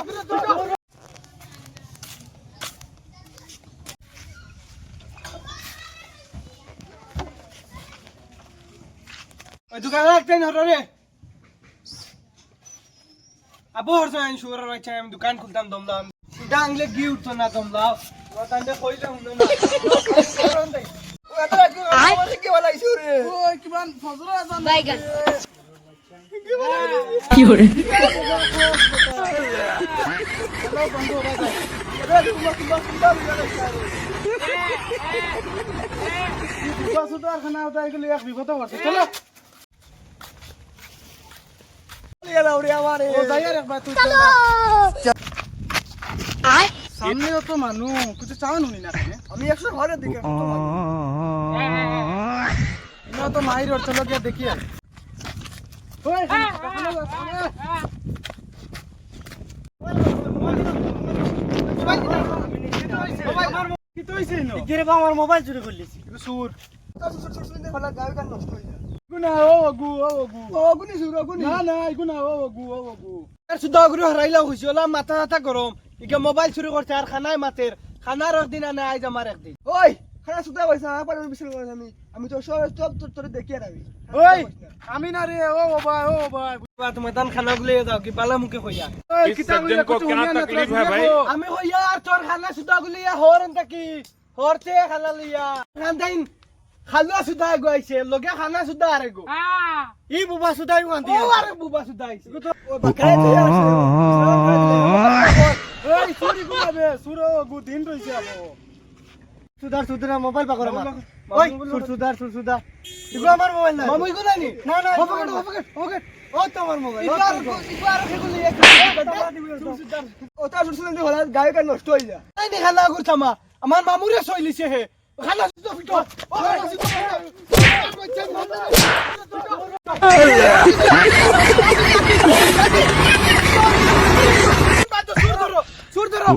ওই দোকানে একটা হটো রে আবো হরছ আইন শুয়ার রাইছে আমি দোকান খুলতাম দমলাম সিধা আংলে গি উঠতো না দমলাও ওখানে কইলে হুনো না ও এত রাত করে কি বলা ইছু রে ওই কিমান ফজরা আজান বাইগান কি হরে হ্যালো বন্ধু বাবা এ তুমি সুদা খানা উঠাই গেলে এক বিপদ হচ্ছে চলো সামনে তো মানুষ কিছু চাও নি না আমি একশো ঘরে দেখে তো মাহির চলো গিয়ে দেখি আর আমার মোবাইল চুরি করলিস সুর নষ্ট হয়ে যায় গুনা ও গু গুনি সুর গুনি না গুনা ও গু আর সুদা গুরু হারাইলা হইছে ওলা মাথা মাথা গরম ইকে মোবাইল চুরি করতে আর খানায় মাতের খানার একদিন না আইজ আমার একদিন ওই খানা সুদা কইছা পারে বিছিল আমি তো সব তোর দেখি আর ওই আমি না রে ও বাবা তুমি দান খানা গুলে যাও কি বালা মুকে কইয়া ওই কিতা গুলে কো কেনা তকলিফ है भाई আমি কইয়া আর তোর খানা সুদা গুলিয়া হরন তাকি হরতে খানা লিয়া খান্দাইন খালুয়া সুদা গইছে লগে খানা সুদা আরে গো ই বুবা সুদা ই গান্দি ও আরে বুবা সুদা আইছে ও বাকরে দিয়ে আছে ওই সুরি গুলাবে সুরো গু দিন রইছে আবো সুদার মোবাইল পাকরে মার ওই সুদার ইগো আমার মোবাইল না মামু ইগো নানি না পকেট ও তোমার মোবাইল ইগো আর খেগুলি এক সুদার ও তা সুদার দি হলা গায় কা নষ্ট হই যা এই নি খানা গুরছামা আমার মামুরে সইলিছে হে খানা সুদা ফিটো ও খানা সুদা সুর ধরো